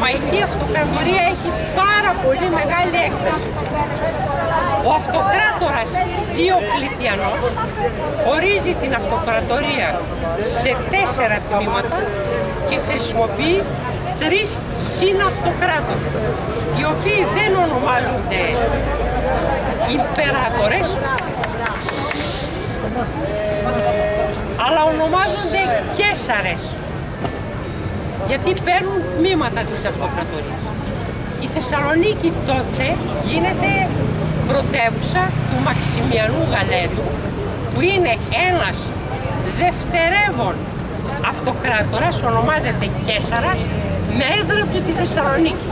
Ρωμαϊκή Αυτοκρατορία έχει πάρα πολύ μεγάλη έκταση. Ο αυτοκράτορας Διοκλητιανός ορίζει την αυτοκρατορία σε 4 τμήματα και χρησιμοποιεί 3 συναυτοκράτορες, οι οποίοι δεν ονομάζονται ιμπεράτορες, αλλά ονομάζονται καίσαρες, γιατί παίρνουν τμήματα της αυτοκρατορίας. Η Θεσσαλονίκη τότε γίνεται πρωτεύουσα του Μαξιμιανού Γαλέριου, που είναι ένας δευτερεύον αυτοκράτορας, ονομάζεται Καίσαρας, με έδρα του τη Θεσσαλονίκη.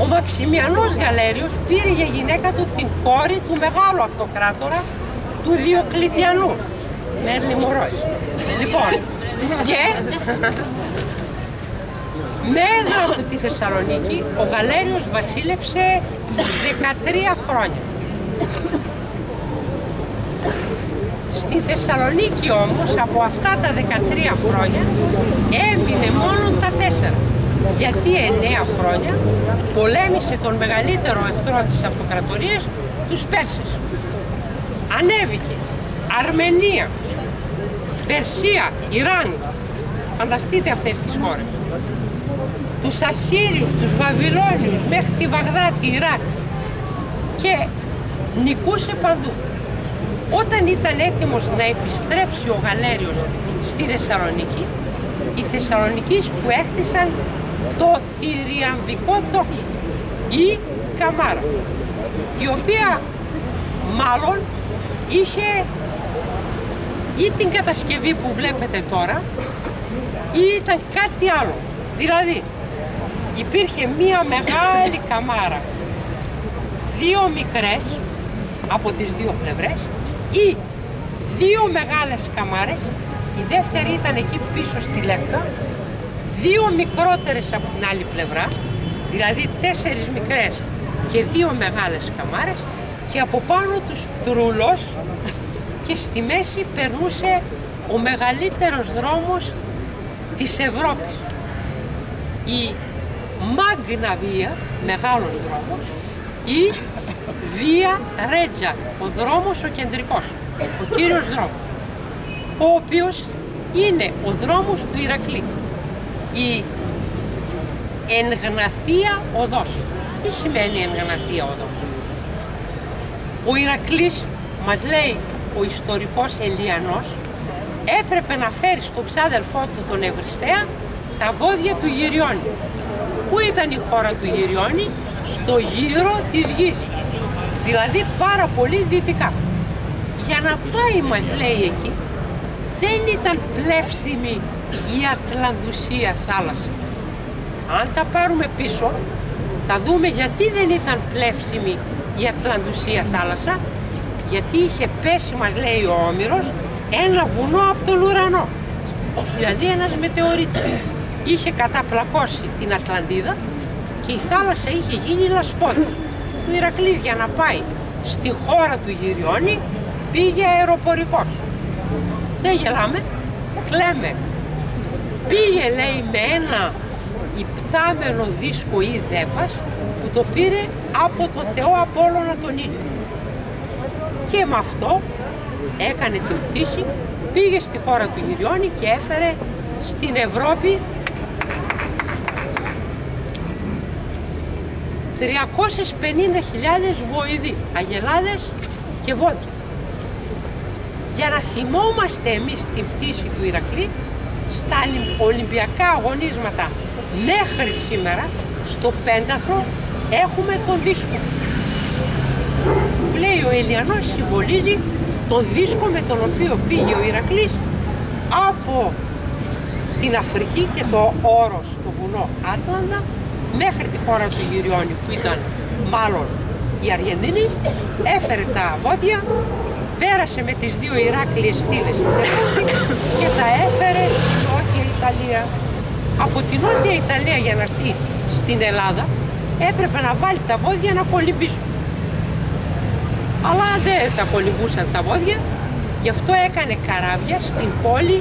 Ο Μαξιμιανός Γαλέριος πήρε για γυναίκα του την κόρη του μεγάλου αυτοκράτορα, του Διοκλητιανού, Μέρλη Μωρός. Λοιπόν, και με έδρα του τη Θεσσαλονίκη, ο Γαλέριος βασίλεψε 13 χρόνια. Στη Θεσσαλονίκη όμως, από αυτά τα 13 χρόνια, έμεινε μόνο τα 4. Γιατί 9 χρόνια πολέμησε τον μεγαλύτερο εχθρό της αυτοκρατορίας, τους Πέρσες. Ανέβηκε Αρμενία, Περσία, Ιράν, φανταστείτε αυτές τις χώρες. Τους Ασσύριους, τους Βαβυλώνιους, μέχρι τη Βαγδάτη, Ιράκ, και νικούσε παντού. Όταν ήταν έτοιμος να επιστρέψει ο Γαλέριος στη Θεσσαλονίκη, οι Θεσσαλονικείς που έκτισαν το θηριαμβικό τόξο ή καμάρα, η οποία μάλλον είχε ή την κατασκευή που βλέπετε τώρα ή ήταν κάτι άλλο. Δηλαδή υπήρχε μία μεγάλη καμάρα, 2 μικρές από τις 2 πλευρές ή 2 μεγάλες καμάρες, η δεύτερη ήταν εκεί πίσω στη Λεύκα, 2 μικρότερες από την άλλη πλευρά, δηλαδή 4 μικρές και 2 μεγάλες καμάρες, και από πάνω τους τρούλος, και στη μέση περνούσε ο μεγαλύτερος δρόμος της Ευρώπης, η Μάγνα Βία, μεγάλος δρόμος, ή Βία Ρέτζα, ο δρόμος ο κεντρικός, ο κύριος δρόμος, ο οποίος είναι ο δρόμος του Ηρακλή, η Ενγναθία Οδός. Τι σημαίνει Ενγναθία Οδός? Ο Ηρακλής, μας λέει ο ιστορικός Ελιανός, έπρεπε να φέρει στον ξάδελφό του τον Ευριστέα τα βόδια του Γυριώνη. Πού ήταν η χώρα του Γυριώνη? Στο γύρο της γης, δηλαδή πάρα πολύ δυτικά. Για να πάει, μας λέει εκεί, δεν ήταν πλεύσιμη η Ατλαντουσία θάλασσα. Αν τα πάρουμε πίσω, θα δούμε γιατί δεν ήταν πλεύσιμη η Ατλαντουσία θάλασσα, γιατί είχε πέσει, μας λέει ο Όμηρος, ένα βουνό από τον ουρανό, δηλαδή ένας μετεωρίτης. Είχε καταπλακώσει την Ατλαντίδα και η θάλασσα είχε γίνει λασπόδη. Ο Ηρακλής, για να πάει στη χώρα του Γυριώνη, πήγε αεροπορικός. Δεν γελάμε, κλαίμε. Πήγε, λέει, με ένα υπτάμενο δίσκο ή δέπας που το πήρε από το Θεό Απόλλωνα τον ήλιο. Και με αυτό έκανε την πτήση, πήγε στη χώρα του Γυριώνη και έφερε στην Ευρώπη 350.000 βοηδοί, αγελάδες και βόδια. Για να θυμόμαστε εμείς την πτήση του Ηρακλή, στα Ολυμπιακά αγωνίσματα μέχρι σήμερα, στο πένταθλο, έχουμε τον δίσκο. Λέει ο Ελιανός, συμβολίζει τον δίσκο με τον οποίο πήγε ο Ηρακλής από την Αφρική και το Όρος, το βουνό Άτλαντα, μέχρι τη χώρα του Γυριώνη, που ήταν μάλλον η Αργεντινή, έφερε τα βόδια, πέρασε με τις 2 Ηράκλειες στήλες και τα έφερε στην Νότια Ιταλία. Από την Νότια Ιταλία, για να έρθει στην Ελλάδα, έπρεπε να βάλει τα βόδια να κολυμπήσουν. Αλλά δεν θα κολυμπούσαν τα βόδια, γι' αυτό έκανε καράβια στην πόλη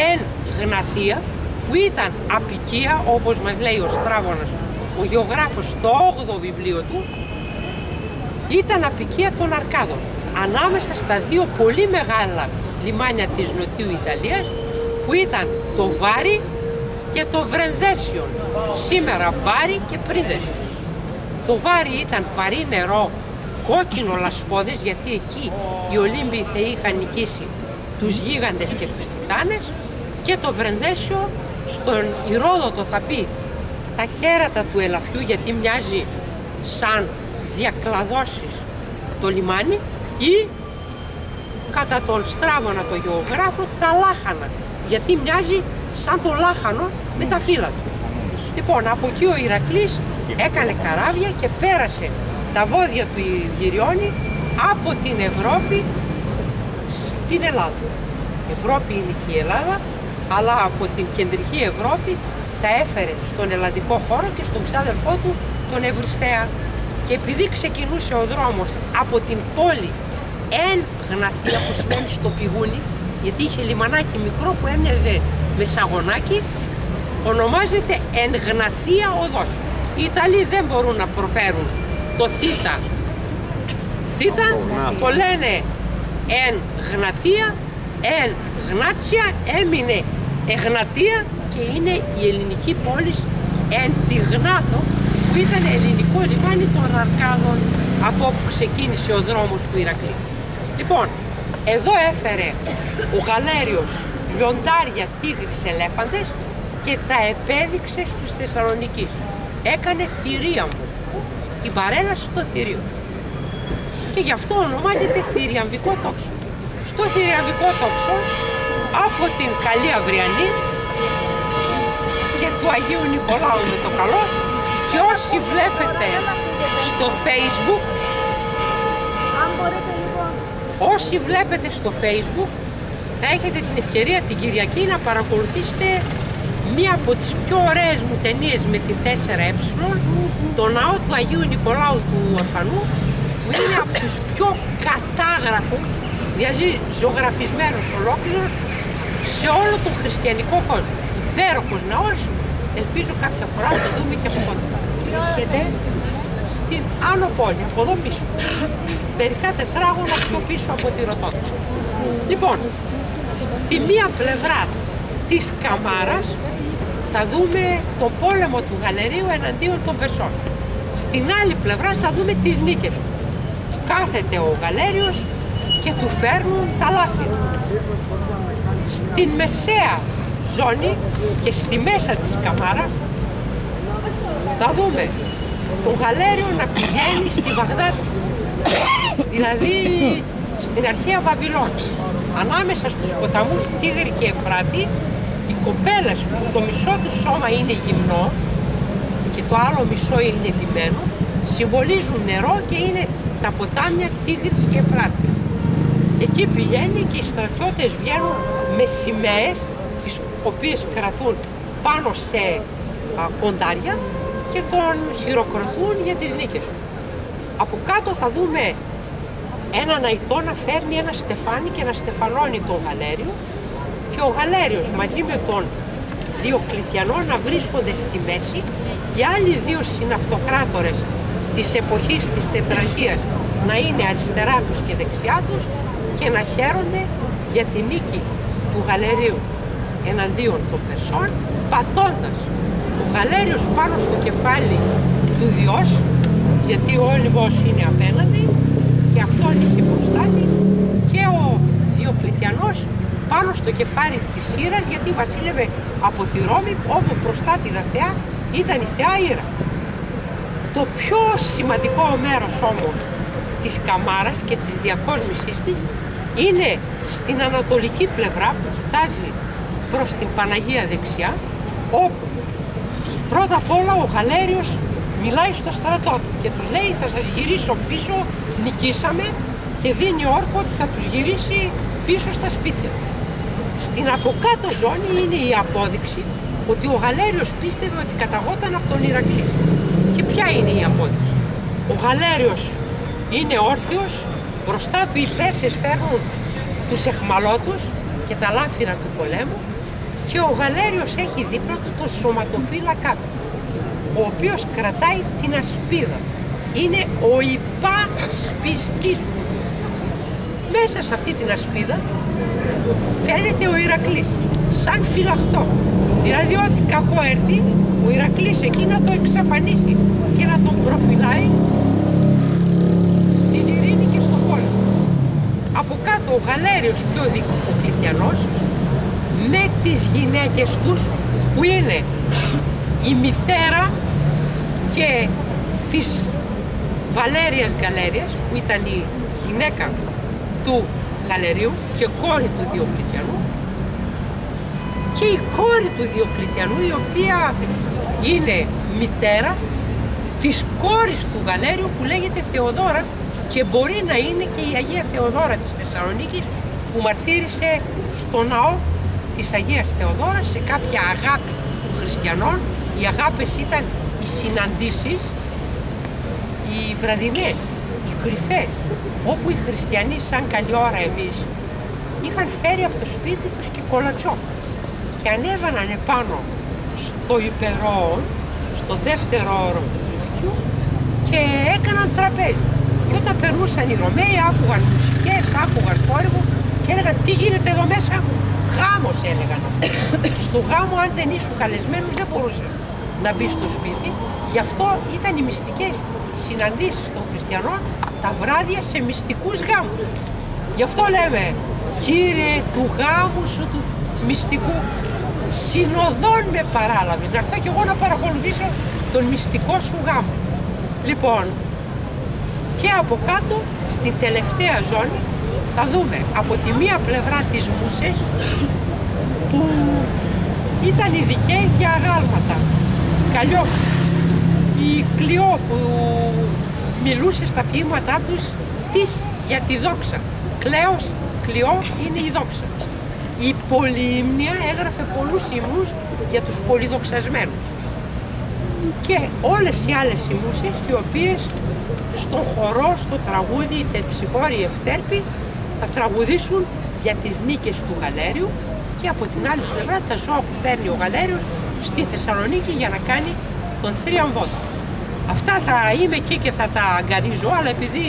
Εν Γναθία, που ήταν αποικία, όπως μας λέει ο Στράβωνας, ο γεωγράφος στο 8ο βιβλίο του, ήταν αποικία των Αρκάδων, ανάμεσα στα δύο πολύ μεγάλα λιμάνια της Νοτιού Ιταλίας, που ήταν το Βάρι και το Βρενδέσιον, σήμερα Μπάρι και Πρίδεσιον. Το Βάρι ήταν βαρύ νερό, κόκκινο λασπώδες, γιατί εκεί οι Ολύμπιοι θεοί είχαν νικήσει τους γίγαντες και τους τιτάνες, και το Βρενδέσιο στον Ηρόδοτο θα πει τα κέρατα του ελαφιού, γιατί μοιάζει σαν διακλαδώσεις το λιμάνι, ή κατά τον Στράβωνα το γεωγράφο τα λάχανα, γιατί μοιάζει σαν το λάχανο με τα φύλλα του. Λοιπόν, από εκεί ο Ηρακλής έκανε καράβια και πέρασε τα βόδια του Γυριώνη από την Ευρώπη στην Ελλάδα. Η Ευρώπη είναι και η Ελλάδα, αλλά από την κεντρική Ευρώπη τα έφερε στον ελλαδικό χώρο και στον ξάδερφό του τον Ευριστέα. Και επειδή ξεκινούσε ο δρόμος από την πόλη εν Γναθία, που σημαίνει στο πηγούνι, γιατί είχε λιμανάκι μικρό που έμοιαζε με σαγονάκι, ονομάζεται εν Γναθία οδός. Οι Ιταλοί δεν μπορούν να προφέρουν το θήτα, το λένε εν Γνατία, εν Γνάτσια, έμεινε Εγνατία και είναι η ελληνική πόλη εν τη Γνάθο, που ήταν ελληνικό λιμάνι των Αρκάδων, από όπου ξεκίνησε ο δρόμος του Ηρακλή. Λοιπόν, εδώ έφερε ο Γαλέριος λιοντάρια, τίγρης, ελέφαντες και τα επέδειξε στους Θεσσαλονικείς. Έκανε θηρίαμβο, την παρέλαση στο θηρίο. Και γι' αυτό ονομάζεται θηριαμβικό τόξο. Στο θηριαμβικό τόξο, από την Καλή Αυριανή και του Αγίου Νικολάου με το καλό, και όσοι βλέπετε στο Facebook, όσοι βλέπετε στο Facebook, θα έχετε την ευκαιρία την Κυριακή να παρακολουθήσετε μία από τις πιο ωραίες μου ταινίες με την 4Ε, το ναό του Αγίου Νικολάου του Ορφανού, που είναι από τους πιο κατάγραφους, δηλαδή ζωγραφισμένος ολόκληρος σε όλο τον χριστιανικό κόσμο. Υπέροχος ναός, ελπίζω κάποια φορά να το δούμε και από κοντά. Βρίσκεται στην Άνω Πόλη, από εδώ πίσω. Μερικά τετράγωνα πιο πίσω από τη Ρωτώντα. Λοιπόν, στη μία πλευρά της Καμάρας θα δούμε το πόλεμο του Γαλερίου εναντίον των Περσών. Στην άλλη πλευρά θα δούμε τις νίκες του. Κάθεται ο Γαλέριος και του φέρνουν τα λάθη. Στην μεσαία ζώνη και στη μέσα της Καμάρας θα δούμε τον Γαλέριο να πηγαίνει στη Βαγδάτη, δηλαδή στην αρχαία Βαβυλώνη. Ανάμεσα στους ποταμούς Τίγρη και Εφράτη, οι κοπέλες που το μισό του σώμα είναι γυμνό και το άλλο μισό είναι ντυμένο, συμβολίζουν νερό και είναι τα ποτάμια Τίγρης και Εφράτη. Εκεί πηγαίνει και οι στρατιώτες βγαίνουν με σημαίες, τις οποίες κρατούν πάνω σε κοντάρια και τον χειροκροτούν για τις νίκες του. Από κάτω θα δούμε έναν αϊτό να φέρνει ένα στεφάνι και να στεφανώνει τον Γαλέριο, και ο Γαλέριος μαζί με τον Διοκλητιανό να βρίσκονται στη μέση, οι άλλοι δύο συναυτοκράτορες της εποχής της Τετραρχίας να είναι αριστερά τους και δεξιά τους και να χαίρονται για τη νίκη του Γαλερίου εναντίον των Περσών, πατώντας ο Γαλέριος πάνω στο κεφάλι του Διός, γιατί ο Όλυβος είναι απέναντι και αυτόν είχε προστάτη, και ο Διοκλητιανός πάνω στο κεφάλι της Ήρας, γιατί βασίλευε από τη Ρώμη, όπου προστάτηδα θεά ήταν η θεά Ήρα. Το πιο σημαντικό μέρος όμως της Καμάρας και της διακόσμησής της είναι στην ανατολική πλευρά που κοιτάζει προς την Παναγία δεξιά, όπου πρώτα απ' όλα ο Γαλέριος μιλάει στο στρατό του και τους λέει θα σας γυρίσω πίσω, νικήσαμε, και δίνει όρκο ότι θα τους γυρίσει πίσω στα σπίτια τους. Στην από κάτω ζώνη είναι η απόδειξη ότι ο Γαλέριος πίστευε ότι καταγόταν από τον Ηρακλή. Και ποια είναι η απόδειξη? Ο Γαλέριος είναι όρθιος, μπροστά του οι Πέρσες φέρνουν τους αιχμαλώτους και τα λάφυρα του πολέμου, Και ο Γαλέριος έχει δίπλα του το σωματοφύλακά του, ο οποίος κρατάει την ασπίδα. Είναι ο υπασπιστής του. Μέσα σε αυτή την ασπίδα φαίνεται ο Ηρακλής, σαν φυλαχτό. Δηλαδή ό,τι κακό έρθει, ο Ηρακλής εκεί να το εξαφανίσει και να τον προφυλάει στην ειρήνη και στον πόλεμο. Από κάτω ο Γαλέριος και ο Διοκλητιανός με τις γυναίκες τους, που είναι η μητέρα και της Βαλέριας Γκαλέριας, που ήταν η γυναίκα του Γαλερίου και κόρη του Διοκλητιανού, και η κόρη του Διοκλητιανού, η οποία είναι μητέρα της κόρης του Γαλέριου, που λέγεται Θεοδόρα, και μπορεί να είναι και η Αγία Θεοδόρα της Θεσσαλονίκης, που μαρτύρησε στο ναό της Αγίας Θεοδόρας σε κάποια αγάπη χριστιανών. Οι αγάπες ήταν οι συναντήσεις, οι βραδινές, οι κρυφές, όπου οι χριστιανοί, σαν καλή ώρα εμείς, είχαν φέρει από το σπίτι τους και κολατσό και ανέβαναν επάνω στο υπερόον, στο δεύτερο όροφο του σπιτιού, και έκαναν τραπέζι. Και όταν περνούσαν οι Ρωμαίοι, άκουγαν μουσικές, άκουγαν θόρυβο και έλεγαν τι γίνεται εδώ μέσα. Γάμος, έλεγαν αυτό. Στο γάμο, αν δεν ήσουν καλεσμένος, δεν μπορούσες να μπει στο σπίτι. Γι' αυτό ήταν οι μυστικές συναντήσεις των χριστιανών τα βράδια σε μυστικούς γάμους. Γι' αυτό λέμε, Κύριε, του γάμου σου του μυστικού συνοδών με παράλαβες. Να έρθω κι εγώ να παρακολουθήσω τον μυστικό σου γάμο. Λοιπόν, και από κάτω, στην τελευταία ζώνη, θα δούμε από τη μία πλευρά τις μουσες που ήταν ειδικές για αγάλματα. Καλλιό, η Κλειό που μιλούσε στα ποίηματά τους της για τη δόξα. Κλέος, Κλειό είναι η δόξα. Η Πολύυμνια έγραφε πολλούς ύμνους για τους πολυδοξασμένους. Και όλες οι άλλες οι μουσες, οι οποίες στο χορό, στο τραγούδι, οι Τερψυχώροι Ευτέρποι θα τραγουδήσουν για τις νίκες του Γαλέριου, και από την άλλη πλευρά τα ζώα που φέρνει ο Γαλέριος στη Θεσσαλονίκη για να κάνει τον θρίαμβό του. Αυτά θα είμαι εκεί και θα τα αγκαρίζω, αλλά επειδή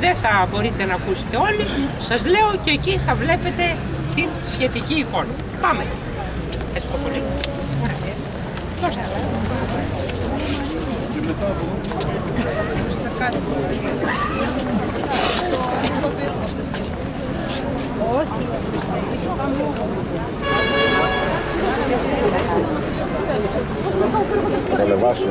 δεν θα μπορείτε να ακούσετε όλοι, σας λέω και εκεί θα βλέπετε την σχετική εικόνα. Πάμε. Ευχαριστώ πολύ. Θα ανεβάσουμε.